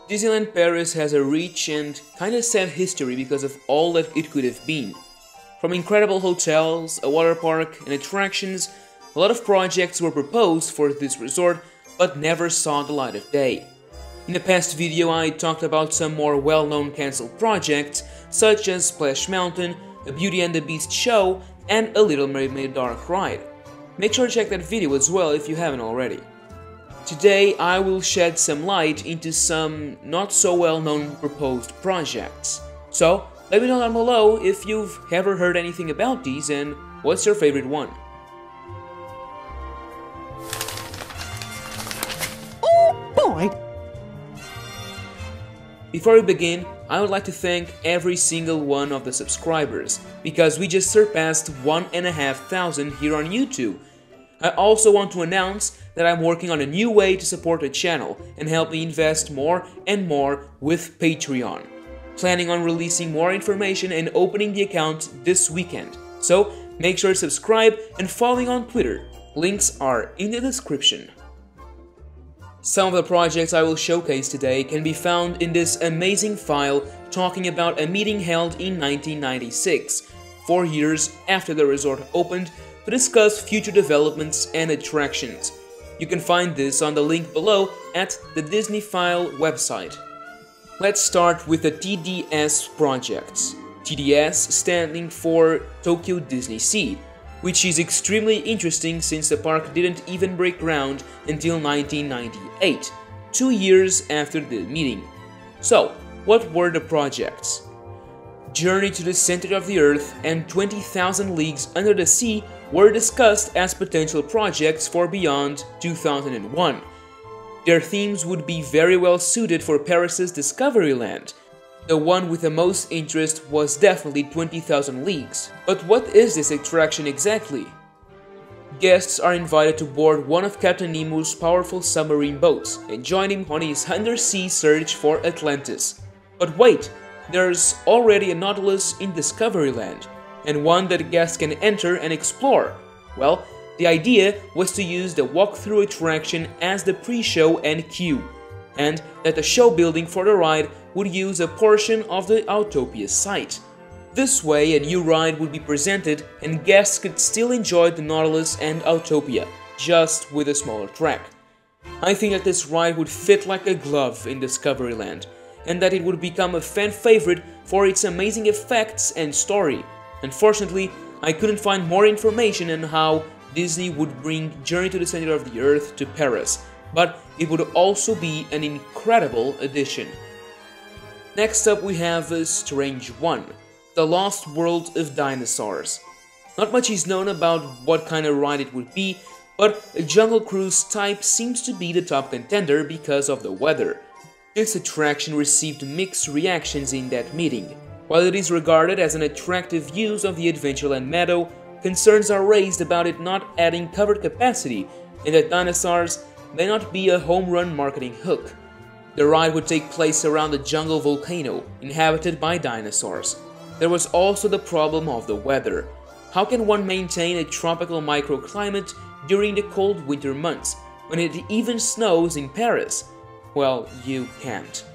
Disneyland Paris has a rich and kinda sad history because of all that it could have been. From incredible hotels, a water park, and attractions, a lot of projects were proposed for this resort but never saw the light of day. In the past video I talked about some more well-known cancelled projects such as Splash Mountain, a Beauty and the Beast show, and a Little Mermaid dark ride. Make sure to check that video as well if you haven't already. Today I will shed some light into some not so well-known proposed projects. So let me know down below if you've ever heard anything about these and what's your favorite one. Oh boy! Before we begin, I would like to thank every single one of the subscribers, because we just surpassed 1,500 here on YouTube. I also want to announce that I'm working on a new way to support the channel and help me invest more and more with Patreon. Planning on releasing more information and opening the account this weekend. So make sure to subscribe and follow me on Twitter. Links are in the description. Some of the projects I will showcase today can be found in this amazing file talking about a meeting held in 1996, 4 years after the resort opened, to discuss future developments and attractions. You can find this on the link below at the Disneyphile website. Let's start with the TDS projects. TDS standing for Tokyo Disney Sea, which is extremely interesting since the park didn't even break ground until 1998, 2 years after the meeting. So, what were the projects? Journey to the Center of the Earth and 20,000 Leagues Under the Sea were discussed as potential projects for beyond 2001. Their themes would be very well suited for Paris's Discoveryland. The one with the most interest was definitely 20,000 Leagues. But what is this attraction exactly? Guests are invited to board one of Captain Nemo's powerful submarine boats and join him on his undersea search for Atlantis. But wait, there's already a Nautilus in Discoveryland, and one that guests can enter and explore. Well, the idea was to use the walkthrough attraction as the pre-show and queue, and that the show building for the ride would use a portion of the Autopia site. This way a new ride would be presented and guests could still enjoy the Nautilus and Autopia, just with a smaller track. I think that this ride would fit like a glove in Discoveryland, and that it would become a fan favorite for its amazing effects and story. Unfortunately, I couldn't find more information on how Disney would bring Journey to the Center of the Earth to Paris, but it would also be an incredible addition. Next up we have a strange one, The Lost World of Dinosaurs. Not much is known about what kind of ride it would be, but a Jungle Cruise type seems to be the top contender because of the weather. This attraction received mixed reactions in that meeting. While it is regarded as an attractive use of the Adventureland meadow, concerns are raised about it not adding covered capacity and that Dinosaurs may not be a home run marketing hook. The ride would take place around a jungle volcano inhabited by dinosaurs. There was also the problem of the weather. How can one maintain a tropical microclimate during the cold winter months, when it even snows in Paris? Well, you can't.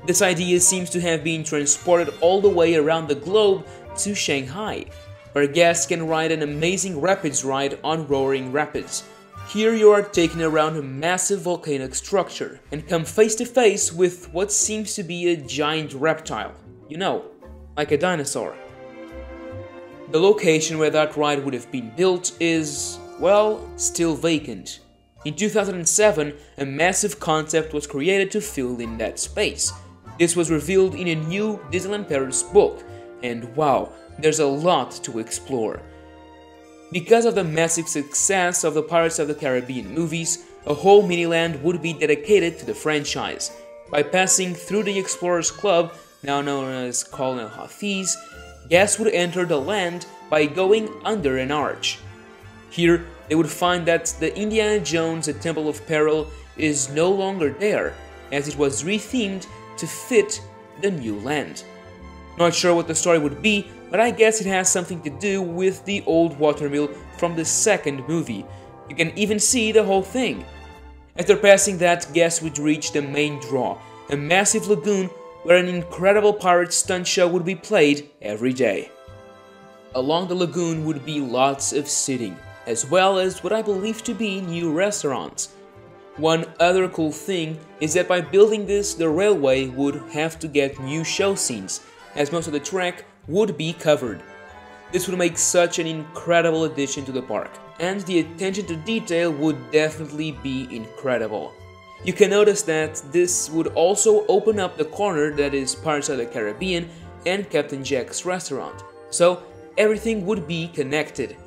This idea seems to have been transported all the way around the globe to Shanghai, where guests can ride an amazing rapids ride on Roaring Rapids. Here you are taken around a massive volcanic structure and come face to face with what seems to be a giant reptile. You know, like a dinosaur. The location where that ride would have been built is, well, still vacant. In 2007, a massive concept was created to fill in that space. This was revealed in a new Disneyland Paris book, and wow, there's a lot to explore. Because of the massive success of the Pirates of the Caribbean movies, a whole mini-land would be dedicated to the franchise. By passing through the Explorers Club, now known as Colonel Hafiz, guests would enter the land by going under an arch. Here, they would find that the Indiana Jones A Temple of Peril is no longer there, as it was rethemed to fit the new land. Not sure what the story would be, but I guess it has something to do with the old watermill from the second movie. You can even see the whole thing. After passing that, guests would reach the main draw, a massive lagoon where an incredible Pirates Stunt Show would be played every day. Along the lagoon would be lots of seating, as well as what I believe to be new restaurants. One other cool thing is that by building this, the railway would have to get new show scenes, as most of the track would be covered. This would make such an incredible addition to the park, and the attention to detail would definitely be incredible. You can notice that this would also open up the corner that is Pirates of the Caribbean and Captain Jack's restaurant, so everything would be connected.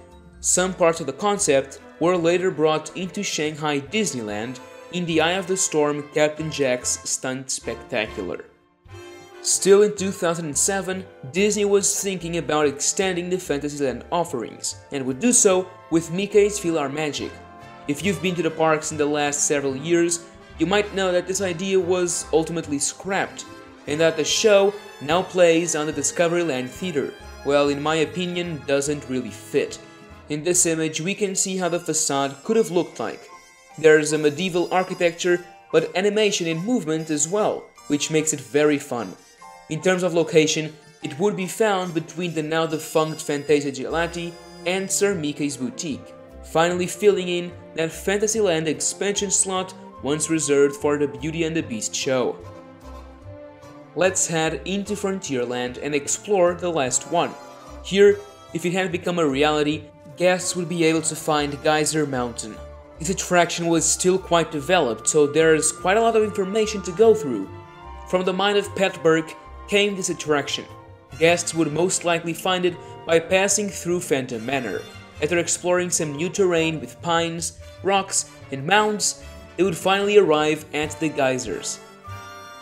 Some parts of the concept were later brought into Shanghai Disneyland in the Eye of the Storm Captain Jack's Stunt Spectacular. Still in 2007, Disney was thinking about extending the Fantasyland offerings, and would do so with Mickey's Philharmagic. If you've been to the parks in the last several years, you might know that this idea was ultimately scrapped, and that the show now plays on the Discoveryland Theater. Well, in my opinion, doesn't really fit. In this image, we can see how the facade could have looked like. There's a medieval architecture, but animation and movement as well, which makes it very fun. In terms of location, it would be found between the now defunct Fantasia Gelati and Sir Mickey's Boutique, finally filling in that Fantasyland expansion slot once reserved for the Beauty and the Beast show. Let's head into Frontierland and explore the last one. Here, if it had become a reality, guests would be able to find Geyser Mountain. This attraction was still quite developed, so there's quite a lot of information to go through. From the mind of Pat Burke came this attraction. Guests would most likely find it by passing through Phantom Manor. After exploring some new terrain with pines, rocks, and mounds, they would finally arrive at the geysers.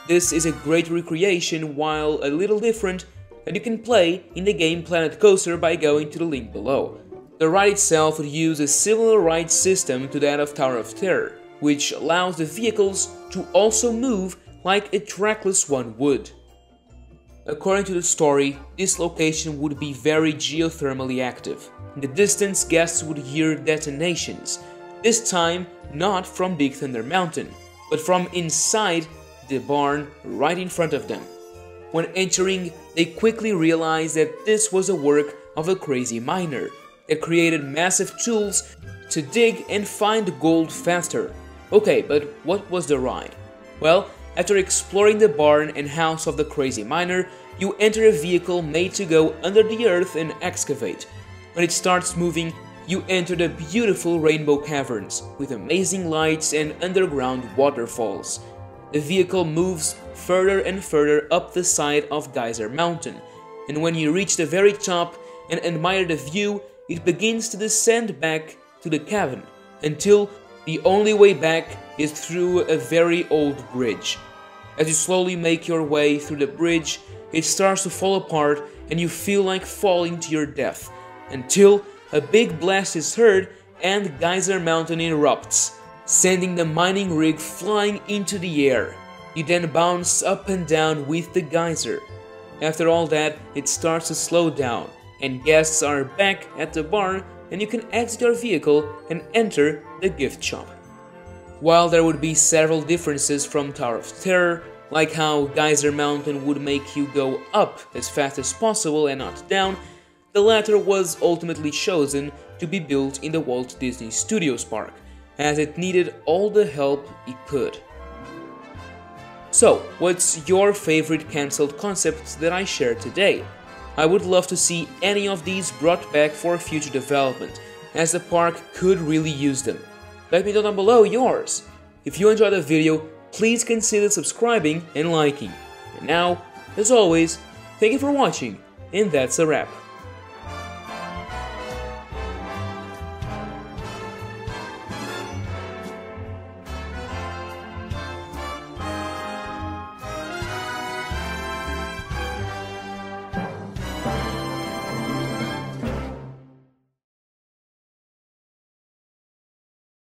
This is a great recreation, while a little different, that you can play in the game Planet Coaster by going to the link below. The ride itself would use a similar ride system to that of Tower of Terror, which allows the vehicles to also move like a trackless one would. According to the story, this location would be very geothermally active. In the distance, guests would hear detonations, this time not from Big Thunder Mountain, but from inside the barn right in front of them. When entering, they quickly realized that this was a work of a crazy miner that created massive tools to dig and find gold faster. Okay, but what was the ride? Well, after exploring the barn and house of the crazy miner, you enter a vehicle made to go under the earth and excavate. When it starts moving, you enter the beautiful rainbow caverns with amazing lights and underground waterfalls. The vehicle moves further and further up the side of Geyser Mountain, and when you reach the very top and admire the view, it begins to descend back to the cavern, until the only way back is through a very old bridge. As you slowly make your way through the bridge, it starts to fall apart and you feel like falling to your death, until a big blast is heard and Geyser Mountain erupts, sending the mining rig flying into the air. You then bounce up and down with the geyser. After all that, it starts to slow down, and guests are back at the barn, and you can exit your vehicle and enter the gift shop. While there would be several differences from Tower of Terror, like how Geyser Mountain would make you go up as fast as possible and not down, the latter was ultimately chosen to be built in the Walt Disney Studios park, as it needed all the help it could. So, what's your favorite cancelled concept that I shared today? I would love to see any of these brought back for future development, as the park could really use them. Let me know down below yours. If you enjoyed the video, please consider subscribing and liking. And now, as always, thank you for watching, and that's a wrap.